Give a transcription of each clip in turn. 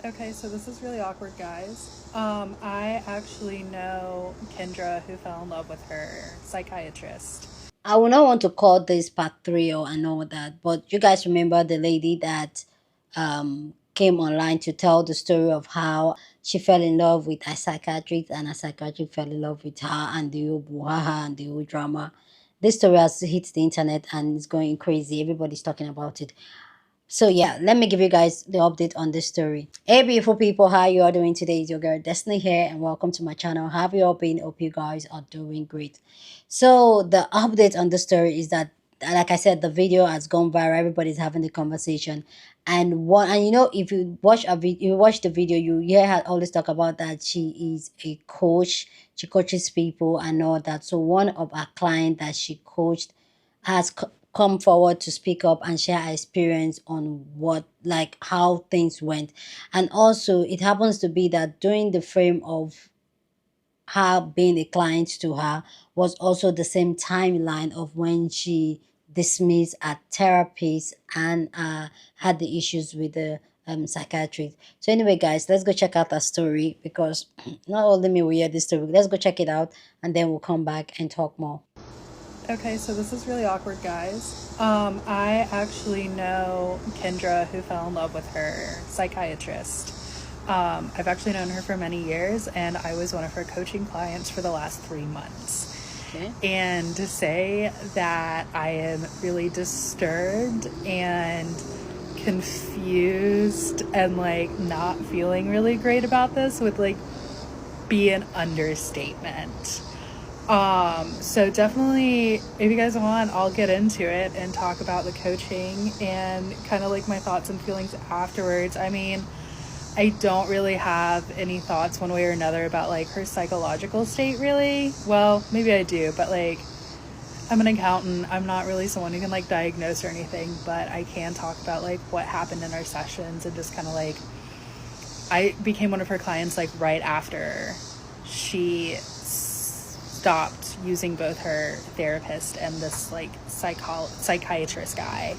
Okay, so this is really awkward, guys. I actually know Kendra, who fell in love with her psychiatrist. I will not want to call this part three or and all that, but you guys remember the lady that came online to tell the story of how she fell in love with a psychiatrist and a psychiatrist fell in love with her and the whole brouhaha and the whole drama. This story has hit the internet and it's going crazy. Everybody's talking about it. So yeah, let me give you guys the update on this story. Hey beautiful people, how you all doing today? It's your girl Destiny here and welcome to my channel. How have you all been? Hope you guys are doing great. So the update on the story is that, like I said, the video has gone viral. Everybody's having the conversation, and you know, if you watch you watch the video, you hear her always talk about that she is a coach. She coaches people and all that. So one of our clients that she coached has come forward to speak up and share her experience on what, like, how things went. And also it happens to be that during the frame of her being a client to her was also the same timeline of when she dismissed a therapist and had the issues with the psychiatrist. So anyway, guys, let's go check out that story because not only me will hear this story. Let's go check it out and then we'll come back and talk more. Okay, so this is really awkward, guys. I actually know Kendra, who fell in love with her psychiatrist. I've actually known her for many years, and I was one of her coaching clients for the last 3 months. Okay. And to say that I am really disturbed and confused and like not feeling really great about this would like be an understatement. So definitely, if you guys want, I'll get into it and talk about the coaching and kind of like my thoughts and feelings afterwards. I mean, I don't really have any thoughts one way or another about like her psychological state, really. Well, maybe I do, but like, I'm an accountant. I'm not really someone who can like diagnose or anything, but I can talk about like what happened in our sessions and just kind of like, I became one of her clients like right after she stopped using both her therapist and this like psychiatrist guy.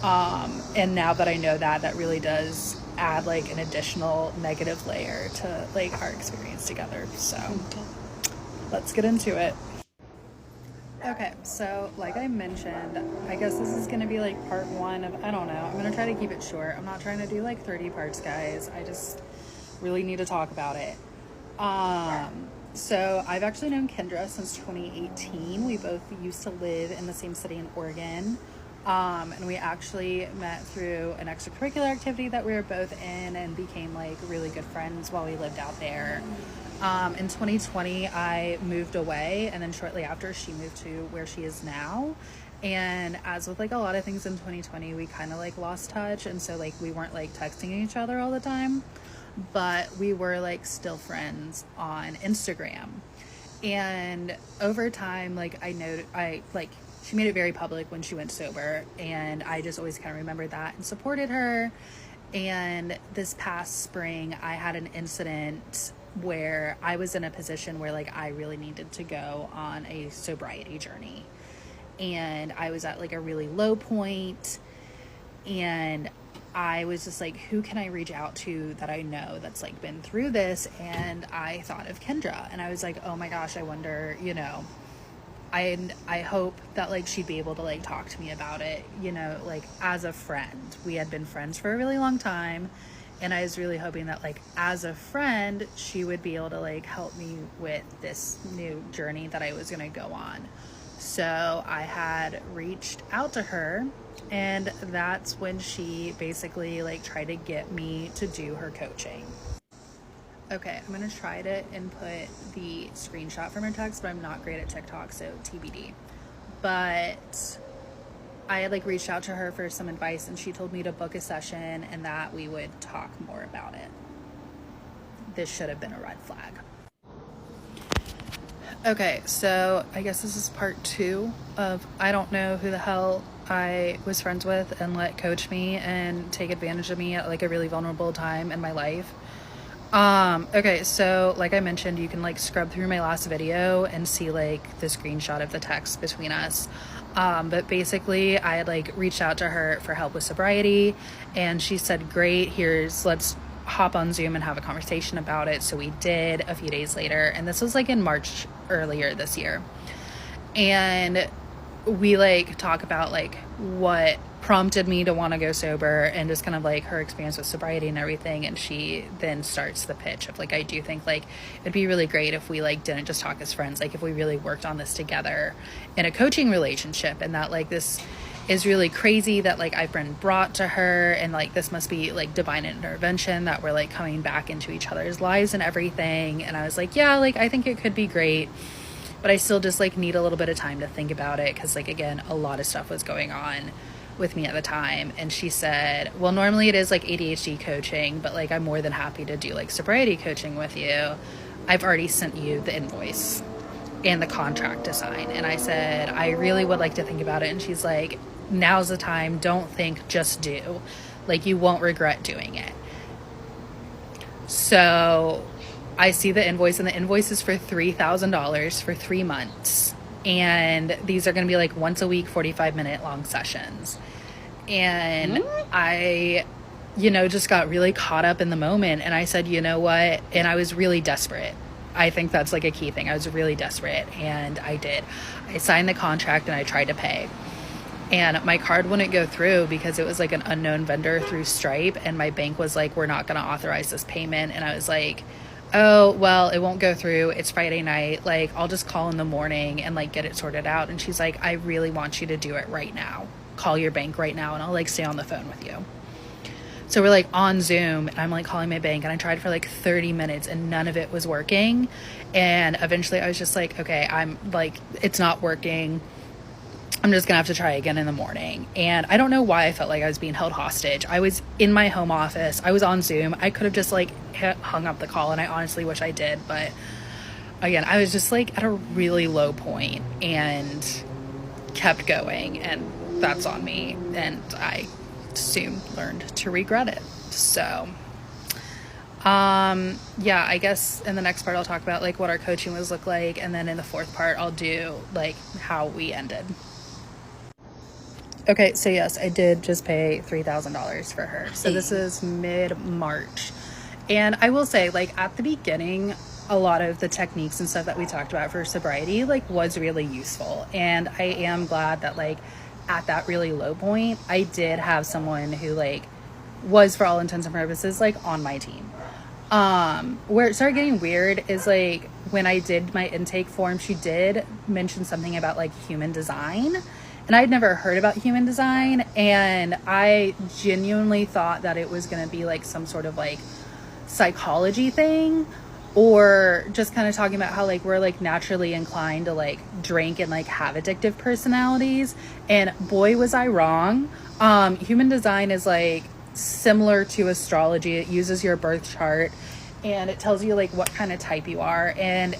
And now that I know that, that really does add like an additional negative layer to like our experience together. So Okay. let's get into it. Okay, so like I mentioned, I guess this is going to be like part one of, I don't know, I'm going to try to keep it short. I'm not trying to do like 30 parts, guys. I just really need to talk about it. So I've actually known Kendra since 2018. We both used to live in the same city in Oregon. And we actually met through an extracurricular activity that we were both in and became like really good friends while we lived out there. In 2020, I moved away, and then shortly after, she moved to where she is now. And as with like a lot of things in 2020, we kind of like lost touch, and so like we weren't like texting each other all the time, but we were like still friends on Instagram. And over time, like she made it very public when she went sober, and I just always kind of remembered that and supported her. And this past spring, I had an incident where I was in a position where like I really needed to go on a sobriety journey, and I was at like a really low point, and I was just like, who can I reach out to that I know that's like been through this? And I thought of Kendra, and I was like, oh my gosh, I wonder, you know, I hope that like she'd be able to like talk to me about it, you know, like as a friend. We had been friends for a really long time, and I was really hoping that like as a friend she would be able to like help me with this new journey that I was going to go on. So I had reached out to her, and that's when she basically like tried to get me to do her coaching. Okay, I'm gonna try to input the screenshot from her text, but I'm not great at TikTok, so TBD. But I had like reached out to her for some advice, and she told me to book a session and that we would talk more about it. This should have been a red flag. Okay, so I guess this is part two of I don't know who the hell I was friends with and let coach me and take advantage of me at like a really vulnerable time in my life. Okay, so like I mentioned, you can like scrub through my last video and see like the screenshot of the text between us. But basically I had like reached out to her for help with sobriety, and she said, great, let's hop on Zoom and have a conversation about it. So we did a few days later, and this was like in March earlier this year. And we like talk about like what prompted me to want to go sober and just kind of like her experience with sobriety and everything. And she then starts the pitch of like, I do think like it'd be really great if we like didn't just talk as friends, like if we really worked on this together in a coaching relationship, and that like this is really crazy that like I've been brought to her, and like this must be like divine intervention that we're like coming back into each other's lives and everything. And I was like, yeah, like I think it could be great, but I still just like need a little bit of time to think about it, because like again, a lot of stuff was going on with me at the time. And she said, well, normally it is like ADHD coaching, but like I'm more than happy to do like sobriety coaching with you. I've already sent you the invoice and the contract to sign. And I said, I really would like to think about it. And she's like, now's the time, don't think, just do, like you won't regret doing it. So I see the invoice, and the invoice is for $3,000 for 3 months. And these are going to be like once a week, 45-minute long sessions. And I, just got really caught up in the moment. And I said, you know what? And I was really desperate. I think that's like a key thing. I was really desperate. And I did. I signed the contract and I tried to pay. And my card wouldn't go through because it was like an unknown vendor through Stripe. And my bank was like, we're not going to authorize this payment. And I was like, oh, well, it won't go through. It's Friday night. Like, I'll just call in the morning and like get it sorted out. And she's like, I really want you to do it right now. Call your bank right now, and I'll like stay on the phone with you. So we're like on Zoom, and I'm like calling my bank, and I tried for like 30 minutes and none of it was working. And eventually I was just like, okay, I'm like, it's not working. I'm just gonna have to try again in the morning. And I don't know why I felt like I was being held hostage. I was in my home office. I was on Zoom. I could have just like hung up the call, and I honestly wish I did. But again, I was just like at a really low point and kept going, and that's on me. And I soon learned to regret it. So yeah, I guess in the next part I'll talk about like what our coaching was look like, and then in the fourth part I'll do like how we ended. Okay, so yes, I did just pay $3,000 for her. So this is mid-March. And I will say, like, at the beginning, a lot of the techniques and stuff that we talked about for sobriety, like, was really useful. And I am glad that, like, at that really low point, I did have someone who, like, was, for all intents and purposes, like, on my team. Where it started getting weird is, like, when I did my intake form, she did mention something about, like, human design. And I'd never heard about human design, and I genuinely thought that it was going to be like some sort of like psychology thing, or just kind of talking about how like we're like naturally inclined to like drink and like have addictive personalities. And boy, was I wrong. Human design is like similar to astrology. It uses your birth chart and it tells you like what kind of type you are. And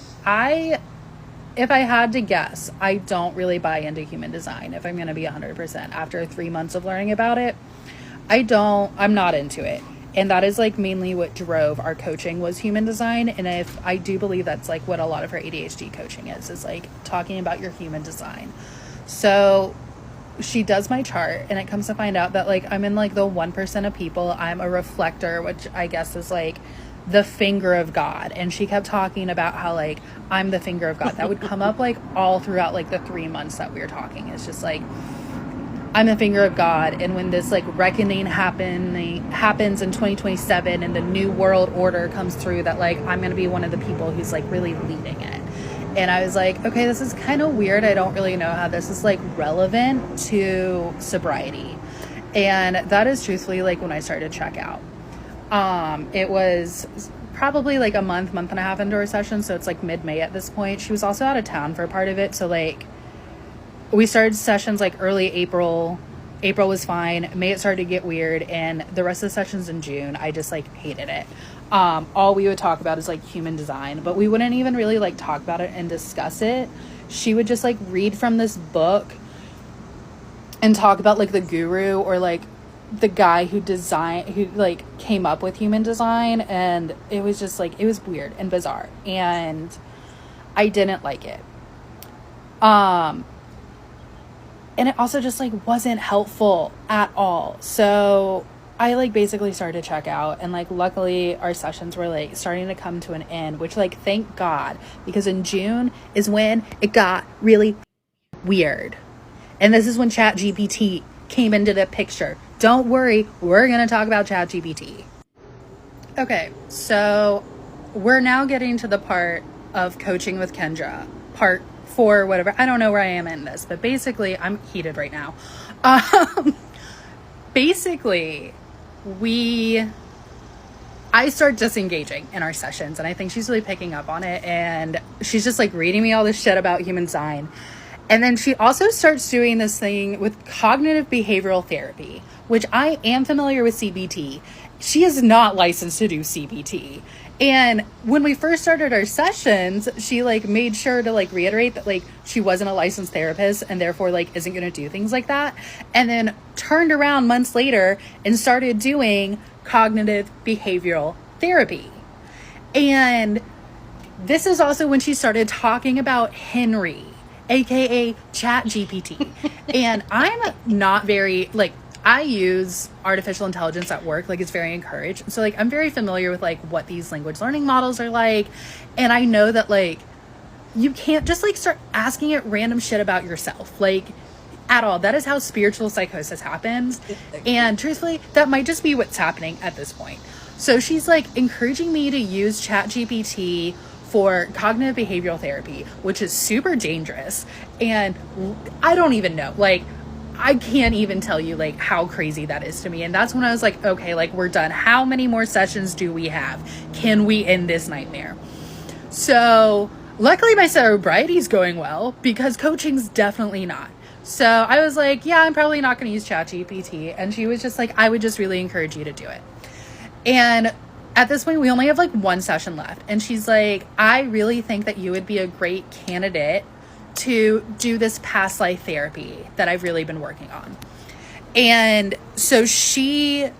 if I had to guess, I don't really buy into human design, if I'm going to be 100%. After 3 months of learning about it, I'm not into it. And that is like mainly what drove our coaching, was human design. And if I do believe that's like what a lot of her ADHD coaching is like talking about your human design. So she does my chart, and it comes to find out that like I'm in like the 1% of people. I'm a reflector, which I guess is like the finger of God. And she kept talking about how like I'm the finger of God. That would come up like all throughout like the 3 months that we were talking. It's just like I'm the finger of God, and when this like reckoning happens in 2027 and the new world order comes through, that like I'm gonna be one of the people who's like really leading it. And I was like, okay, this is kind of weird. I don't really know how this is like relevant to sobriety. And that is truthfully like when I started to check out. It was probably like a month and a half into our session. So it's like mid-May at this point. She was also out of town for a part of it. So like we started sessions like early April. April was fine. May, it started to get weird. And the rest of the sessions in June, I just like hated it. All we would talk about is like human design, but we wouldn't even really like talk about it and discuss it. She would just like read from this book and talk about like the guru or like the guy who like came up with human design. And it was just like, it was weird and bizarre, and I didn't like it. And it also just like wasn't helpful at all. So I like basically started to check out, and like luckily our sessions were like starting to come to an end, which like thank God, because in June is when it got really weird. And this is when ChatGPT came into the picture. Don't worry, we're going to talk about ChatGPT. Okay, so we're now getting to the part of coaching with Kendra, part 4, whatever. I don't know where I am in this, but basically I'm heated right now. Basically, I start disengaging in our sessions, and I think she's really picking up on it, and she's just like reading me all this shit about human design. And then she also starts doing this thing with cognitive behavioral therapy, which I am familiar with CBT. She is not licensed to do CBT. And when we first started our sessions, she like made sure to like reiterate that like she wasn't a licensed therapist and therefore like isn't going to do things like that. And then turned around months later and started doing cognitive behavioral therapy. And this is also when she started talking about Henry, aka ChatGPT. And I'm not very like, I use artificial intelligence at work, like it's very encouraged. So like I'm very familiar with like what these language learning models are like. And I know that like you can't just like start asking it random shit about yourself, like at all. That is how spiritual psychosis happens. And truthfully, that might just be what's happening at this point. So she's like encouraging me to use ChatGPT for cognitive behavioral therapy, which is super dangerous. And I don't even know, like, I can't even tell you like how crazy that is to me. And that's when I was like, okay, like we're done. How many more sessions do we have? Can we end this nightmare? So luckily my sobriety is going well, because coaching's definitely not. So I was like, yeah, I'm probably not going to use ChatGPT. And she was just like, I would just really encourage you to do it. And at this point, we only have like 1 session left. And she's like, I really think that you would be a great candidate to do this past life therapy that I've really been working on. And so she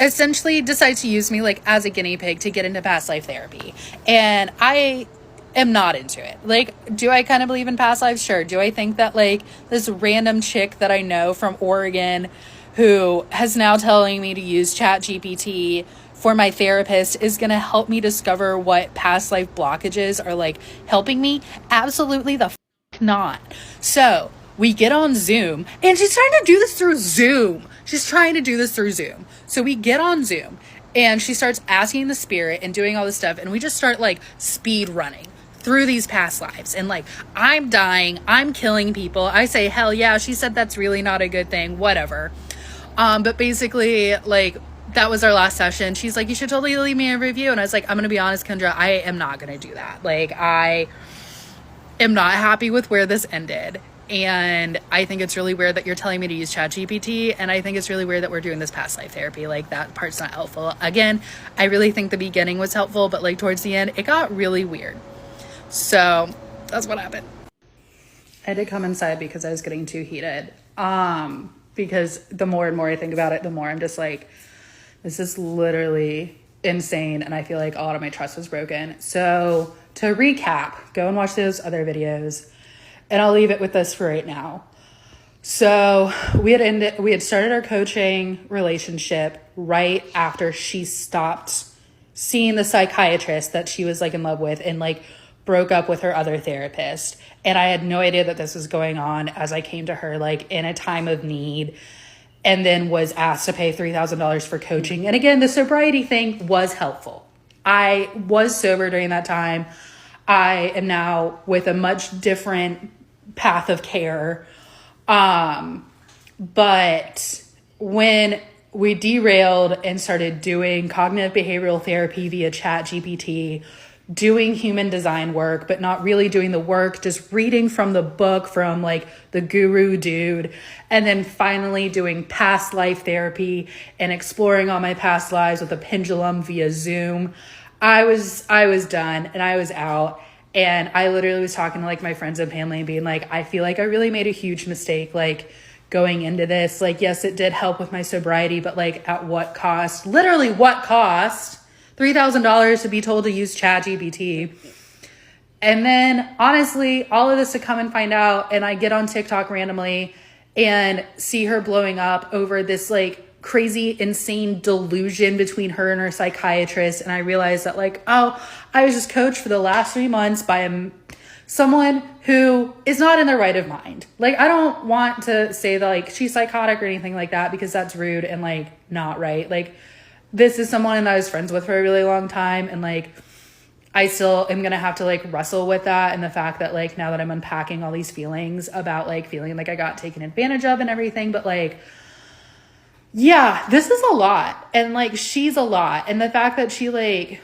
essentially decides to use me like as a guinea pig to get into past life therapy. And I am not into it. Like, do I kind of believe in past lives? Sure. Do I think that like this random chick that I know from Oregon who has now telling me to use ChatGPT for my therapist is going to help me discover what past life blockages are like helping me? Absolutely the not. So we get on Zoom, and she's trying to do this through Zoom. So we get on Zoom, and she starts asking the spirit and doing all this stuff, and we just start like speed running through these past lives. And like, I'm dying, I'm killing people. I say, hell yeah. She said that's really not a good thing, whatever. But basically, like, that was our last session. She's like, you should totally leave me a review. And I was like, I'm gonna be honest, Kendra, I am not gonna do that. Like, I am not happy with where this ended. And I think it's really weird that you're telling me to use ChatGPT. And I think it's really weird that we're doing this past life therapy. Like, that part's not helpful. Again, I really think the beginning was helpful, but like towards the end, it got really weird. So that's what happened. I had to come inside because I was getting too heated. Because the more and more I think about it, the more I'm just like, this is literally insane. And I feel like a lot of my trust was broken. So to recap, go and watch those other videos, and I'll leave it with this for right now. So we had started our coaching relationship right after she stopped seeing the psychiatrist that she was like in love with, and like broke up with her other therapist. And I had no idea that this was going on as I came to her like in a time of need, and then was asked to pay $3,000 for coaching. And again, the sobriety thing was helpful. I was sober during that time. I am now with a much different path of care. But when we derailed and started doing cognitive behavioral therapy via ChatGPT, doing human design work, but not really doing the work, just reading from the book from like the guru dude, and then finally doing past life therapy and exploring all my past lives with a pendulum via Zoom, I was done and I was out. And I literally was talking to like my friends and family and being like, I feel like I really made a huge mistake, like going into this. Like, yes, it did help with my sobriety, but like at what cost? Literally what cost? $3,000 to be told to use ChatGPT. And then honestly, all of this to come and find out, and I get on TikTok randomly and see her blowing up over this like crazy, insane delusion between her and her psychiatrist. And I realized that, like, oh, I was just coached for the last 3 months by someone who is not in their right of mind. Like, I don't want to say that, like, she's psychotic or anything like that, because that's rude and, like, not right. Like, this is someone that I was friends with for a really long time, and, like, I still am gonna have to, like, wrestle with that, and the fact that, like, now that I'm unpacking all these feelings about, like, feeling like I got taken advantage of and everything, but, like, yeah, this is a lot, and, like, she's a lot, and the fact that she, like,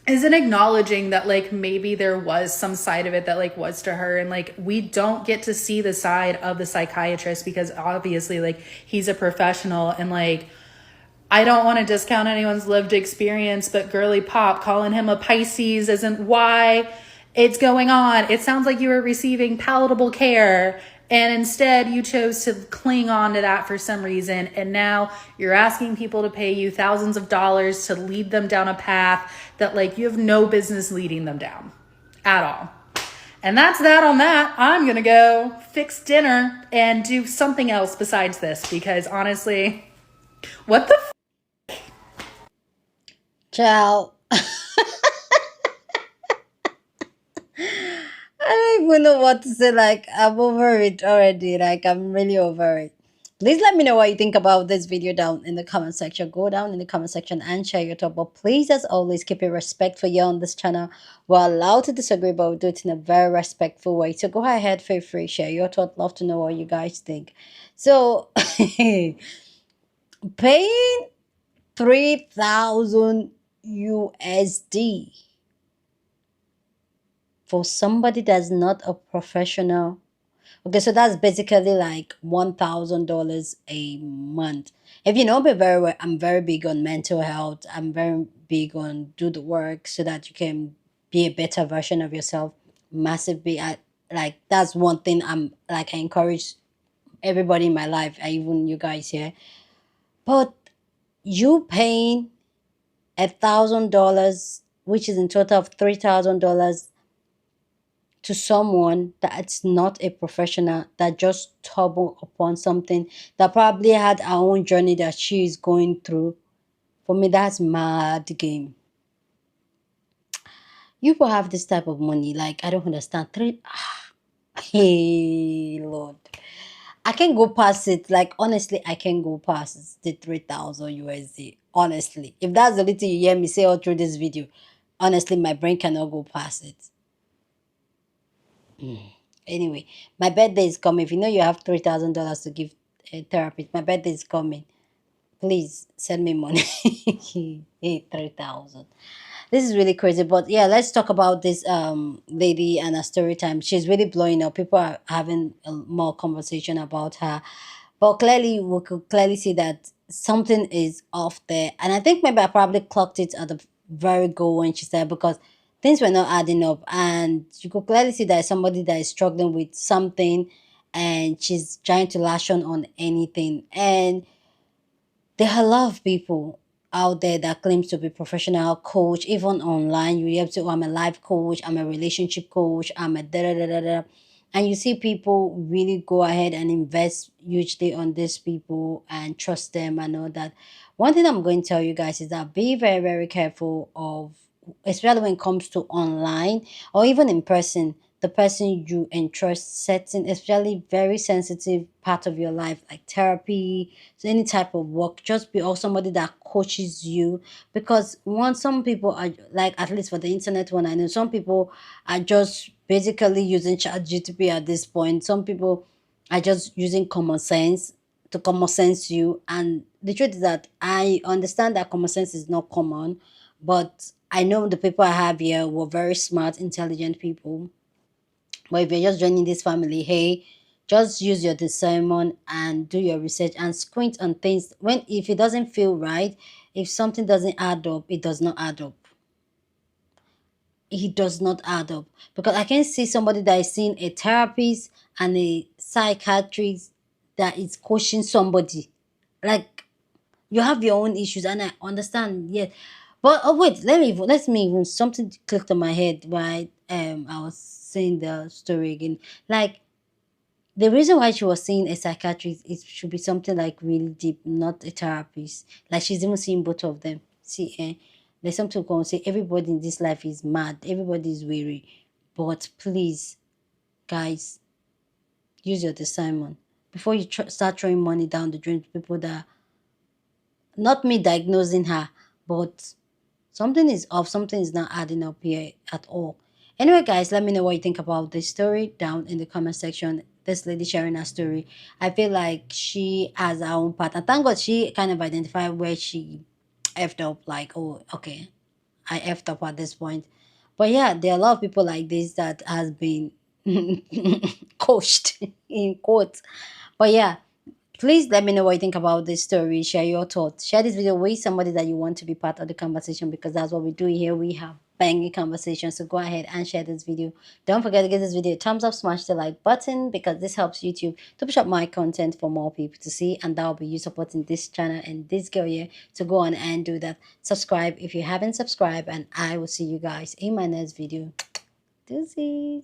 isn't acknowledging that, like, maybe there was some side of it that, like, was to her, and, like, we don't get to see the side of the psychiatrist because obviously, like, he's a professional, and, like, I don't want to discount anyone's lived experience, but girly pop, calling him a Pisces isn't why it's going on. It sounds like you were receiving palatable care, and instead you chose to cling on to that for some reason. And now you're asking people to pay you thousands of dollars to lead them down a path that, like, you have no business leading them down at all. And that's that on that. I'm going to go fix dinner and do something else besides this, because honestly, what the Ciao. I don't even know what to say. Like, I'm over it already. Like, I'm really over it. Please let me know what you think about this video down in the comment section. Go down in the comment section and share your thought. But please, as always, keep it respectful here on this channel. We're allowed to disagree, but we do it in a very respectful way. So go ahead, feel free, share your thought. Love to know what you guys think. So, paying 3,000 USD for somebody that's not a professional. Okay, so that's basically like $1,000 a month. If you know me very well, I'm very big on mental health. I'm very big on do the work so that you can be a better version of yourself. Massive big, like, that's one thing I encourage everybody in my life, even you guys here. But you paying $1,000, which is in total of $3,000, to someone that's not a professional, that just stumbled upon something, that probably had her own journey that she is going through. For me, that's mad game. You will have this type of money. Like, I don't understand. Hey, Lord. I can go past it. Like, honestly, I can go past the 3,000 USD. Honestly. If that's the little you hear me say all through this video, honestly, my brain cannot go past it. Anyway, my birthday is coming. If you know you have $3,000 to give a therapist, my birthday is coming. Please send me money. Hey, 3,000. This is really crazy. But yeah, let's talk about this lady and her story time. She's really blowing up. People are having more conversation about her. But clearly, we could clearly see that something is off there. And I think maybe I probably clocked it at the very goal when she said, because things were not adding up. And you could clearly see that somebody that is struggling with something, and she's trying to lash on anything. And there are a lot of people out there that claims to be professional coach, even online. You have to, "Oh, I'm a life coach, I'm a relationship coach, I'm a da da da da da." And you see people really go ahead and invest hugely on these people and trust them and all that. One thing I'm going to tell you guys is that be very, very careful of, especially when it comes to online or even in person, the person you entrust certain, especially very sensitive part of your life, like therapy, so any type of work. Just be also somebody that coaches you, because some people are like, at least for the internet one, I know some people are just basically using chat GTP at this point. Some people are just using common sense to common sense you. And the truth is that I understand that common sense is not common, but I know the people I have here were very smart, intelligent people. But if you're just joining this family, hey, just use your discernment and do your research and squint on things. When if it doesn't feel right, if something doesn't add up, it does not add up. It does not add up. Because I can see somebody that is seeing a therapist and a psychiatrist that is coaching somebody. Like, you have your own issues, and I understand, yeah. But oh wait, let me even, something clicked on my head while I was saying the story again. Like, The reason why she was seeing a psychiatrist, it should be something like really deep, not a therapist. Like she's even seeing both of them. See, there's something to go and say. Everybody in this life is mad. Everybody is weary. But please, guys, use your discernment before you start throwing money down the drain to people that, not me diagnosing her, but something is off, something is not adding up here at all. Anyway, guys, let me know what you think about this story down in the comment section. This lady sharing her story. I feel like she has her own path. And thank God she kind of identified where she effed up, like, oh, okay, I effed up at this point. But yeah, there are a lot of people like this that has been coached in quotes. But yeah, please let me know what you think about this story. Share your thoughts. Share this video with somebody that you want to be part of the conversation, because that's what we do here. We have banging conversations. So go ahead and share this video. Don't forget to give this video a thumbs up, smash the like button, because this helps YouTube to push up my content for more people to see. And that will be you supporting this channel and this girl here. So go on and do that. Subscribe if you haven't subscribed. And I will see you guys in my next video. Deuces.